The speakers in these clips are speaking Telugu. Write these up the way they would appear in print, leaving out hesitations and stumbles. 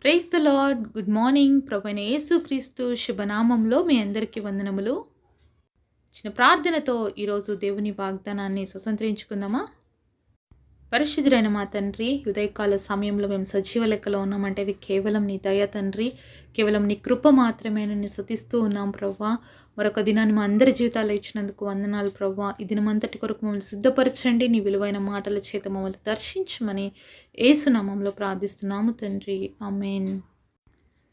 Praise the lord. Good morning. ప్రభువైన యేసుక్రీస్తు శుభనామంలో మీ అందరికీ వందనములు. చిన్న ప్రార్థనతో ఈరోజు దేవుని వాగ్దానాన్ని స్వతంత్రించుకుందామా? పరిశుద్ధుడైన మా తండ్రి, ఉదయకాల సమయంలో మేము సజీవ లెక్కలో ఉన్నామంటే అది కేవలం నీ దయ తండ్రి, కేవలం నీ కృప మాత్రమే. నిన్ను స్తుతిస్తూ ఉన్నాం ప్రవ్వా. మరొక దినాన్ని మా అందరి జీవితాల్లో ఇచ్చినందుకు వందనాలు ప్రవ్వా. ఈ దినమంతటి కొరకు మమ్మల్ని సిద్ధపరచండి. నీ విలువైన మాటల చేత మమ్మల్ని దర్శించమని యేసు నామములో ప్రార్థిస్తున్నాము తండ్రి, ఆమేన్.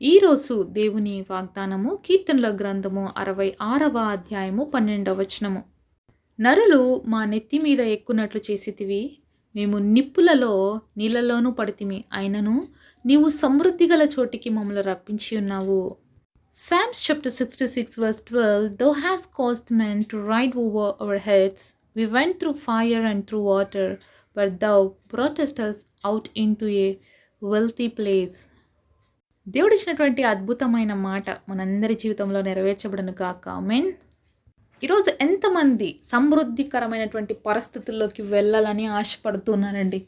ఈరోజు దేవుని వాగ్దానము కీర్తనల గ్రంథము 66వ అధ్యాయము 12వ వచనము. నరులు మా నెత్తి మీద ఎక్కునట్లు చేసితివి, మేము నిప్పులలో నీళ్ళలోనూ పడితిమి, అయినను నీవు సమృద్ధి గల చోటికి మమ్మల్ని రప్పించి ఉన్నావు. Psalms chapter 66 verse 12. Thou hast caused men to ride over our heads. We went through fire and through water, but thou broughtest us out into a wealthy place. దేవుడిచ్చినటువంటి అద్భుతమైన మాట మనందరి జీవితంలో నెరవేర్చబడను గాక. ఆమేన్. ఈరోజు ఎంతమంది సమృద్ధికరమైనటువంటి పరిస్థితుల్లోకి వెళ్ళాలని ఆశపడుతున్నారండి?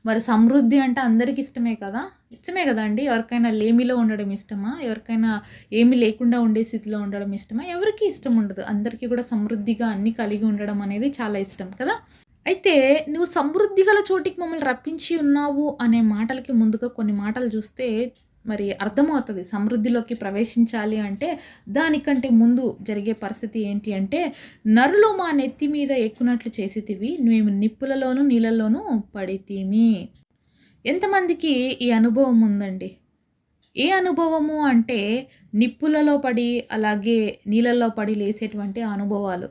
మరి సమృద్ధి అంటే అందరికీ ఇష్టమే కదా అండి. ఎవరికైనా లేమిలో ఉండడం ఇష్టమా? ఎవరికైనా ఏమీ లేకుండా ఉండే స్థితిలో ఉండడం ఇష్టమా? ఎవరికి ఇష్టం ఉండదు. అందరికీ కూడా సమృద్ధిగా అన్నీ కలిగి ఉండడం అనేది చాలా ఇష్టం కదా. అయితే నువ్వు సమృద్ధి గల చోటికి మమ్మల్ని రప్పించి ఉన్నావు అనే మాటలకి ముందుగా కొన్ని మాటలు చూస్తే మరి అర్థమవుతుంది. సమృద్ధిలోకి ప్రవేశించాలి అంటే దానికంటే ముందు జరిగే పరిస్థితి ఏంటి అంటే, నరులు మా నెత్తి మీద ఎక్కునట్లు చేసితివి, మేము నిప్పులలోనూ నీళ్ళల్లోనూ పడితిమి. ఎంతమందికి ఈ అనుభవం ఉందండి? ఏ అనుభవము అంటే నిప్పులలో పడి అలాగే నీళ్ళల్లో పడి లేసేటువంటి అనుభవాలు.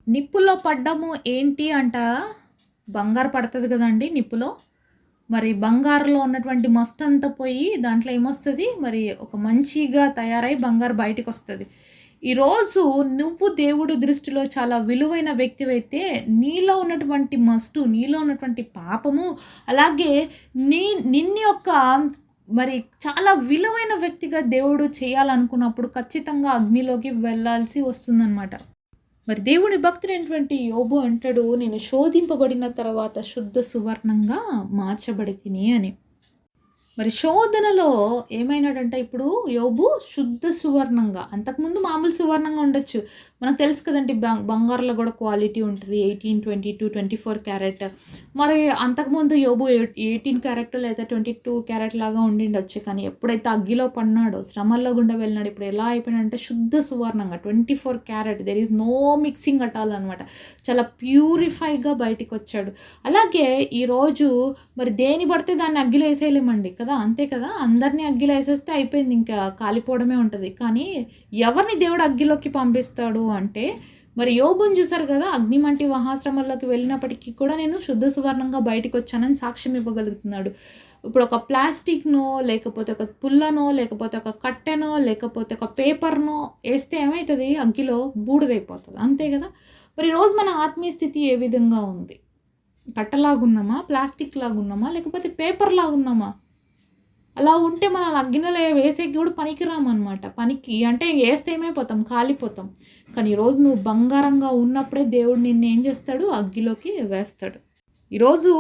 నిప్పుల్లో పడ్డము ఏంటి అంటారా? బంగారు పడుతుంది కదండి నిప్పులో. మరి బంగారులో ఉన్నటువంటి మస్ట్ అంతా పోయి దాంట్లో ఏమొస్తుంది, మరి ఒక మంచిగా తయారై బంగారు బయటకు వస్తుంది. ఈరోజు నువ్వు దేవుడి దృష్టిలో చాలా విలువైన వ్యక్తివైతే నీలో ఉన్నటువంటి మస్టు, నీలో ఉన్నటువంటి పాపము, అలాగే నిన్ను యొక్క మరి చాలా విలువైన వ్యక్తిగా దేవుడు చేయాలనుకున్నప్పుడు ఖచ్చితంగా అగ్నిలోకి వెళ్ళాల్సి వస్తుందన్నమాట. మరి దేవుని భక్తుడైనటువంటి యోబు అంటాడు, నేను శోధింపబడిన తర్వాత శుద్ధ సువర్ణంగా మార్చబడితిని అని. మరి శోధనలో ఏమైనాడంటే ఇప్పుడు యోబు శుద్ధ సువర్ణంగా, అంతకుముందు మామూలు సువర్ణంగా ఉండొచ్చు. మనకు తెలుసు కదండి, బంగారులో కూడా క్వాలిటీ ఉంటుంది. 18, 22, 24 క్యారెట్. మరి అంతకుముందు యోబు 18 క్యారెట్ లేదా 22 క్యారెట్ లాగా ఉండిండొచ్చు. కానీ ఎప్పుడైతే అగ్గిలో పడినాడో, శ్రమల్లో గుండా వెళ్ళినాడు, ఇప్పుడు ఎలా అయిపోయినాడంటే శుద్ధ సువర్ణంగా 24 carat. There is no mixing at all అనమాట. చాలా ప్యూరిఫైగా బయటికి వచ్చాడు. అలాగే ఈరోజు మరి దేని పడితే దాన్ని అగ్గిలో వేసేయలేమండి కదా, అంతే కదా. అందరినీ అగ్గిలో వేసేస్తే అయిపోయింది, ఇంకా కాలిపోవడమే ఉంటుంది. కానీ ఎవరిని దేవుడు అగ్గిలోకి పంపిస్తాడు అంటే, మరి యోబుని చూసారు కదా, అగ్నిమంటి మహాశ్రమంలోకి వెళ్ళినప్పటికీ కూడా నేను శుద్ధ సువర్ణంగా బయటకు వచ్చానని సాక్ష్యం ఇవ్వగలుగుతున్నాడు. ఇప్పుడు ఒక ప్లాస్టిక్నో, లేకపోతే ఒక పుల్లనో, లేకపోతే ఒక కట్టెనో, లేకపోతే ఒక పేపర్నో వేస్తే ఏమవుతుంది, అగ్గిలో బూడిదైపోతుంది, అంతే కదా. మరి ఈరోజు మన ఆత్మీయ స్థితి ఏ విధంగా ఉంది? కట్టలాగున్నామా, ప్లాస్టిక్ లాగున్నామా, లేకపోతే పేపర్ లాగున్నామా? అలా ఉంటే మనం అగ్నిలో వేసేకి కూడా పనికిరామన్నమాట. పనికి అంటే వేస్తే ఏమైపోతాం, కాలిపోతాం. కానీ ఈరోజు నువ్వు బంగారంగా ఉన్నప్పుడే దేవుడు నిన్ను ఏం చేస్తాడు, అగ్గిలోకి వేస్తాడు. ఈరోజు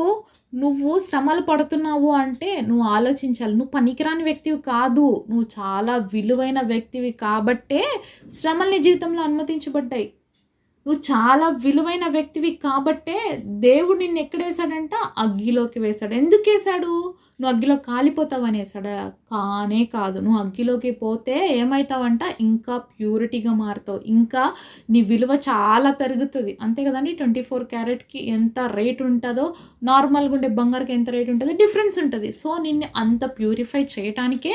నువ్వు శ్రమలు పడుతున్నావు అంటే నువ్వు ఆలోచించాలి, నువ్వు పనికిరాని వ్యక్తివి కాదు, నువ్వు చాలా విలువైన వ్యక్తివి కాబట్టే శ్రమలు నీ జీవితంలో అనుమతించబడ్డాయి. నువ్వు చాలా విలువైన వ్యక్తివి కాబట్టే దేవుడు నిన్ను ఎక్కడేసాడంట, అగ్గిలోకి వేశాడు. ఎందుకు వేశాడు? నువ్వు అగ్గిలో కాలిపోతావని వేసాడా? కానే కాదు. నువ్వు అగ్గిలోకి పోతే ఏమవుతావంట, ఇంకా ప్యూరిటీగా మారుతావు, ఇంకా నీ విలువ చాలా పెరుగుతుంది, అంతే కదండి. 24 క్యారెట్కి ఎంత రేట్ ఉంటుందో నార్మల్గా ఉండే బంగారుకి ఎంత రేట్ ఉంటుందో డిఫరెన్స్ ఉంటుంది. సో నిన్ను అంత ప్యూరిఫై చేయటానికే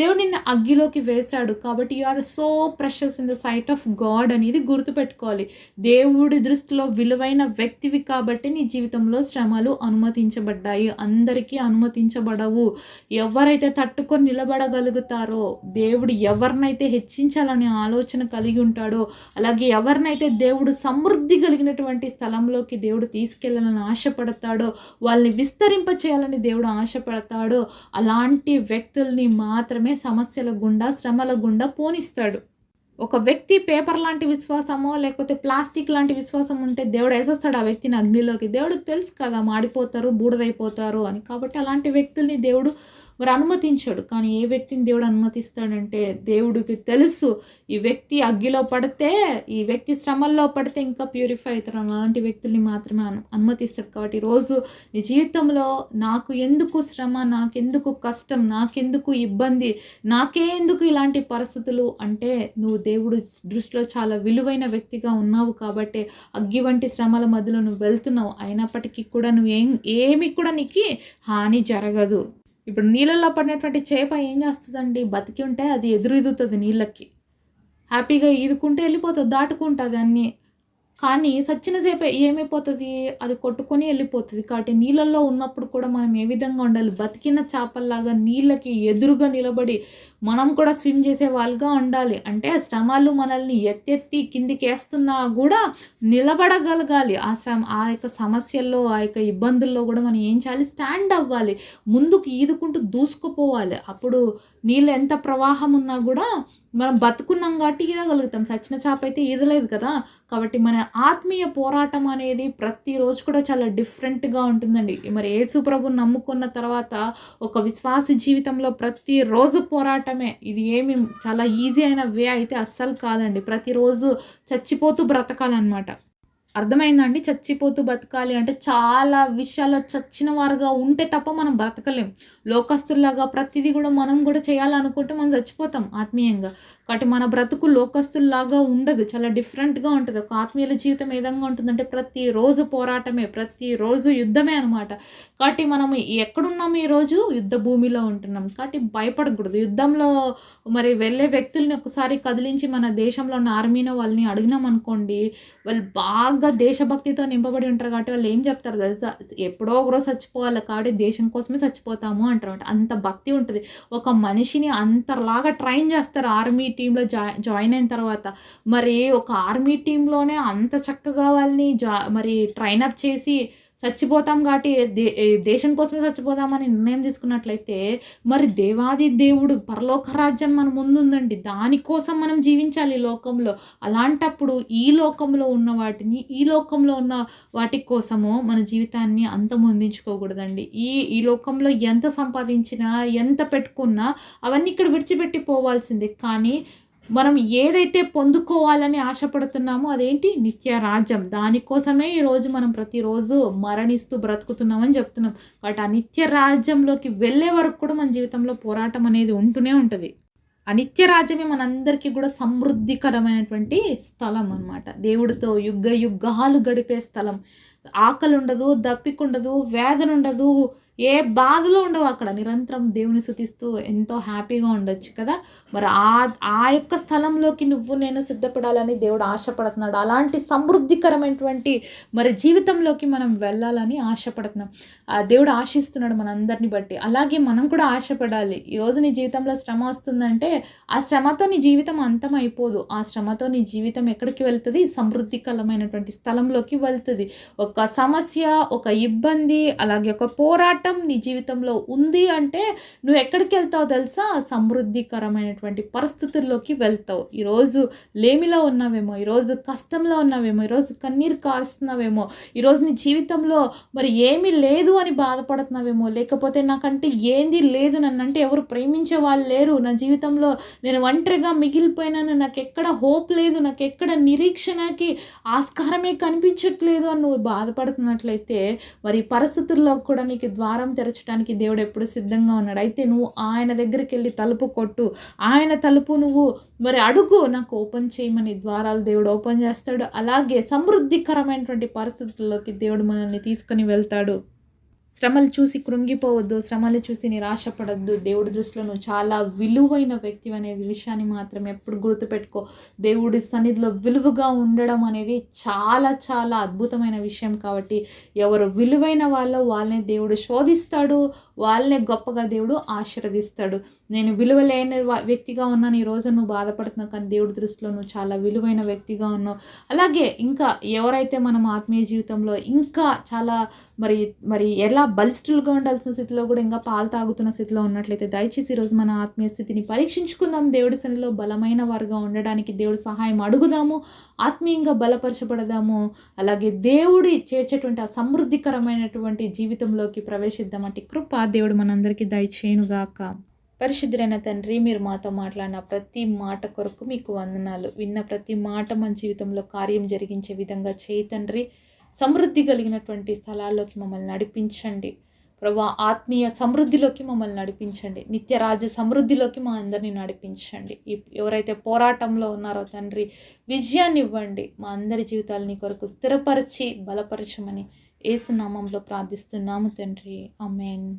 దేవుడు నిన్ను అగ్గిలోకి వేశాడు. కాబట్టి you are so precious in the sight of God అనేది గుర్తుపెట్టుకోవాలి. దేవుడి దృష్టిలో విలువైన వ్యక్తివి కాబట్టి నీ జీవితంలో శ్రమలు అనుమతించబడ్డాయి. అందరికీ అనుమతించబడవు. ఎవరైతే తట్టుకొని నిలబడగలుగుతారో, దేవుడు ఎవరినైతే హెచ్చించాలనే ఆలోచన కలిగి ఉంటాడో, అలాగే ఎవరినైతే దేవుడు సమృద్ధి కలిగినటువంటి స్థలంలోకి దేవుడు తీసుకెళ్ళాలని ఆశపడతాడో, వాళ్ళని విస్తరింప చేయాలని దేవుడు ఆశపడతాడో, అలాంటి వ్యక్తుల్ని మాత్రమే సమస్యల గుండా, శ్రమల గుండా పోనిస్తాడు. ఒక వ్యక్తి పేపర్ లాంటి విశ్వాసమో లేకపోతే ప్లాస్టిక్ లాంటి విశ్వాసం ఉంటే దేవుడు వేసేస్తాడు ఆ వ్యక్తిని అగ్నిలోకి. దేవుడికి తెలుసు కదా మాడిపోతారు, బూడిదైపోతారు అని. కాబట్టి అలాంటి వ్యక్తుల్ని దేవుడు మరి అనుమతించాడు. కానీ ఏ వ్యక్తిని దేవుడు అనుమతిస్తాడంటే, దేవుడికి తెలుసు ఈ వ్యక్తి అగ్గిలో పడితే, ఈ వ్యక్తి శ్రమల్లో పడితే ఇంకా ప్యూరిఫై అవుతారు. అలాంటి వ్యక్తుల్ని మాత్రమే అనుమతిస్తాడు. కాబట్టి ఈరోజు నీ జీవితంలో నాకు ఎందుకు శ్రమ, నాకెందుకు కష్టం, నాకెందుకు ఇబ్బంది, నాకే ఎందుకు ఇలాంటి పరిస్థితులు అంటే, నువ్వు దేవుడు దృష్టిలో చాలా విలువైన వ్యక్తిగా ఉన్నావు కాబట్టి అగ్గి వంటి శ్రమల మధ్యలో నువ్వు వెళ్తున్నావు. అయినప్పటికీ కూడా ఏమి కూడా నీకు హాని జరగదు. ఇప్పుడు నీళ్ళల్లో పడినటువంటి చేప ఏం చేస్తుందండి? బతికి ఉంటే అది ఎదురుతుంది నీళ్ళకి, హ్యాపీగా ఈదుకుంటే వెళ్ళిపోతుంది, దాటుకుంటుంది అన్నీ. కానీ సచ్చిన సేపు ఏమైపోతుంది? అది కొట్టుకొని వెళ్ళిపోతుంది. కాబట్టి నీళ్ళల్లో ఉన్నప్పుడు కూడా మనం ఏ విధంగా ఉండాలి? బతికిన చేపల్లాగా నీళ్ళకి ఎదురుగా నిలబడి మనం కూడా స్విమ్ చేసే వాళ్ళుగా ఉండాలి. అంటే శ్రమలు మనల్ని ఎత్తెత్తి కిందికి వేస్తున్నా కూడా నిలబడగలగాలి. ఆ యొక్క సమస్యల్లో, ఆ యొక్క ఇబ్బందుల్లో కూడా మనం ఏం చేయాలి? స్టాండ్ అవ్వాలి, ముందుకు ఈదుకుంటూ దూసుకుపోవాలి. అప్పుడు నీళ్ళు ఎంత ప్రవాహం ఉన్నా కూడా మనం బతుకున్నాం కాబట్టి ఈదగలుగుతాం. సచ్చిన చేప అయితే ఈదలేదు కదా. కాబట్టి మన ఆత్మీయ పోరాటం అనేది ప్రతిరోజు కూడా చాలా డిఫరెంట్గా ఉంటుందండి. మరి యేసు ప్రభుని నమ్ముకున్న తర్వాత ఒక విశ్వాసి జీవితంలో ప్రతిరోజు పోరాటమే. ఇది ఏమి చాలా ఈజీ అయిన వే అయితే అస్సలు కాదండి. ప్రతిరోజు చచ్చిపోతూ బ్రతకాలన్నమాట. అర్థమైందండి? చచ్చిపోతూ బతకాలి అంటే చాలా విషయాల్లో చచ్చిన వారుగా ఉంటే తప్ప మనం బ్రతకలేం. లోకస్తుల్లాగా ప్రతిదీ కూడా మనం కూడా చేయాలనుకుంటే మనం చచ్చిపోతాం ఆత్మీయంగా. కాబట్టి మన బ్రతుకు లోకస్తుల్లాగా ఉండదు, చాలా డిఫరెంట్గా ఉంటుంది. ఒక ఆత్మీయుల జీవితం ఏ విధంగా ఉంటుందంటే ప్రతిరోజు పోరాటమే, ప్రతిరోజు యుద్ధమే అనమాట. కాబట్టి మనం ఎక్కడున్నాము? ఈరోజు యుద్ధ భూమిలో ఉంటున్నాం. కాబట్టి భయపడకూడదు. యుద్ధంలో మరి వెళ్ళే వ్యక్తుల్ని ఒకసారి కదిలించి మన దేశంలో ఉన్న ఆర్మీలో వాళ్ళని అడిగినాం అనుకోండి, వాళ్ళు బాగా దేశభక్తితో నింపబడి ఉంటారు. కాబట్టి వాళ్ళు ఏం చెప్తారు తెలుసా? ఎప్పుడో ఒకరోజు చచ్చిపోవాలి కాబట్టి దేశం కోసమే చచ్చిపోతాము అంటారు. అంత భక్తి ఉంటుంది. ఒక మనిషిని అంతలాగా ట్రైన్ చేస్తారు ఆర్మీ టీంలో జాయిన్ అయిన తర్వాత. మరి ఒక ఆర్మీ టీంలోనే అంత చక్కగా వాళ్ళని మరి ట్రైనప్ చేసి చచ్చిపోతాం కాబట్టి దేశం కోసమే చచ్చిపోతామని నిర్ణయం తీసుకున్నట్లయితే మరి దేవాది దేవుడు పరలోక రాజ్యం మన ముందుందండి. దానికోసం మనం జీవించాలి ఈ లోకంలో. అలాంటప్పుడు ఈ లోకంలో ఉన్న వాటిని, ఈ లోకంలో ఉన్న వాటి కోసము మన జీవితాన్ని అంతమొందించుకోకూడదండి. ఈ లోకంలో ఎంత సంపాదించినా, ఎంత పెట్టుకున్నా అవన్నీ ఇక్కడ విడిచిపెట్టి పోవాల్సిందే. కానీ మనం ఏదైతే పొందుకోవాలని ఆశపడుతున్నామో అదేంటి? నిత్య రాజ్యం. దానికోసమే ఈరోజు మనం ప్రతిరోజు మరణిస్తూ బ్రతుకుతున్నామని చెప్తున్నాం. కాబట్టి ఆ నిత్య రాజ్యంలోకి వెళ్ళే వరకు కూడా మన జీవితంలో పోరాటం అనేది ఉంటూనే ఉంటుంది. ఆ నిత్య రాజ్యమే మనందరికీ కూడా సమృద్ధికరమైనటువంటి స్థలం అన్నమాట. దేవుడితో యుగాలు గడిపే స్థలం. ఆకలి ఉండదు, దప్పికుండదు, వేదన ఉండదు, ఏ బాధలు ఉండవు అక్కడ. నిరంతరం దేవుని స్తుతిస్తూ ఎంతో హ్యాపీగా ఉండొచ్చు కదా. మరి ఆ యొక్క స్థలంలోకి నువ్వు నేను సిద్ధపడాలని దేవుడు ఆశపడుతున్నాడు. అలాంటి సమృద్ధికరమైనటువంటి మరి జీవితంలోకి మనం వెళ్ళాలని ఆశపడుతున్నాం. దేవుడు ఆశిస్తున్నాడు మనందరిని బట్టి. అలాగే మనం కూడా ఆశపడాలి. ఈరోజు నీ జీవితంలో శ్రమ వస్తుందంటే ఆ శ్రమతో నీ జీవితం అంతం అయిపోదు. ఆ శ్రమతో నీ జీవితం ఎక్కడికి వెళ్తుంది? సమృద్ధికరమైనటువంటి స్థలంలోకి వెళ్తుంది. ఒక సమస్య, ఒక ఇబ్బంది, అలాగే ఒక పోరాటం నీ జీవితంలో ఉంది అంటే నువ్వు ఎక్కడికి వెళ్తావు తెలుసా? సమృద్ధికరమైనటువంటి పరిస్థితుల్లోకి వెళ్తావు. ఈరోజు లేమిలో ఉన్నావేమో, ఈరోజు కష్టంలో ఉన్నావేమో, ఈరోజు కన్నీరు కారుస్తున్నావేమో, ఈరోజు నీ జీవితంలో మరి ఏమీ లేదు అని బాధపడుతున్నావేమో, లేకపోతే నాకంటే ఏంది లేదు, నన్నంటే ఎవరు ప్రేమించే వాళ్ళు లేరు, నా జీవితంలో నేను ఒంటరిగా మిగిలిపోయినాను, నాకు ఎక్కడ హోప్ లేదు, నాకు ఎక్కడ నిరీక్షణకి ఆస్కారమే కనిపించట్లేదు అని నువ్వు బాధపడుతున్నట్లయితే మరి పరిస్థితుల్లో కూడా నీకు ద్వారం తెరచడానికి దేవుడు ఎప్పుడు సిద్ధంగా ఉన్నాడు. అయితే నువ్వు ఆయన దగ్గరికి వెళ్ళి తలుపు కొట్టు, ఆయన తలుపు నువ్వు మరి అడుగు, నాకు ఓపెన్ చేయమని ద్వారాలు దేవుడు ఓపెన్ చేస్తాడు. అలాగే సమృద్ధికరమైనటువంటి పరిస్థితుల్లోకి దేవుడు మనల్ని తీసుకొని వెళ్తాడు. శ్రమలు చూసి కృంగిపోవద్దు, శ్రమలు చూసి నిరాశపడద్దు. దేవుడి దృష్టిలో నువ్వు చాలా విలువైన వ్యక్తి అనేది విషయాన్ని మాత్రం ఎప్పుడు గుర్తుపెట్టుకో. దేవుడి సన్నిధిలో విలువగా ఉండడం అనేది చాలా చాలా అద్భుతమైన విషయం. కాబట్టి ఎవరు విలువైన వాళ్ళనే దేవుడు శోధిస్తాడు, వాళ్ళనే గొప్పగా దేవుడు ఆశీర్వదిస్తాడు. నేను విలువలేని వ్యక్తిగా ఉన్నాను, ఈరోజు నువ్వు బాధపడుతున్నావు, కానీ దేవుడి దృష్టిలో నువ్వు చాలా విలువైన వ్యక్తిగా ఉన్నావు. అలాగే ఇంకా ఎవరైతే మనం ఆత్మీయ జీవితంలో ఇంకా చాలా మరి ఎలా బలిష్ఠులుగా ఉండాల్సిన స్థితిలో కూడా ఇంకా పాలు తాగుతున్న స్థితిలో ఉన్నట్లయితే దయచేసి ఈరోజు మన ఆత్మీయ స్థితిని పరీక్షించుకుందాం. దేవుడి సన్నిధిలో బలమైన వారుగా ఉండడానికి దేవుడి సహాయం అడుగుదాము. ఆత్మీయంగా బలపరచబడదాము. అలాగే దేవుడి చేర్చేటువంటి ఆ సమృద్ధికరమైనటువంటి జీవితంలోకి ప్రవేశిద్దామంటే కృప దేవుడు మనందరికీ దయచేయునుగాక. పరిశుద్ధులైన తండ్రి, మీరు మాతో మాట్లాడిన ప్రతి మాట కొరకు మీకు వందనాలు. విన్న ప్రతి మాట మన జీవితంలో కార్యం జరిగించే విధంగా చేయి తండ్రి. సమృద్ధి కలిగినటువంటి స్థలాల్లోకి మమ్మల్ని నడిపించండి ప్రభా. ఆత్మీయ సమృద్ధిలోకి మమ్మల్ని నడిపించండి. నిత్యరాజ్య సమృద్ధిలోకి మా అందరినీ నడిపించండి. ఎవరైతే పోరాటంలో ఉన్నారో తండ్రి, విజయాన్ని ఇవ్వండి. మా అందరి జీవితాలని కొరకు స్థిరపరిచి బలపరచమని యేసు నామంలో ప్రార్థిస్తున్నాము తండ్రి. ఆమేన్.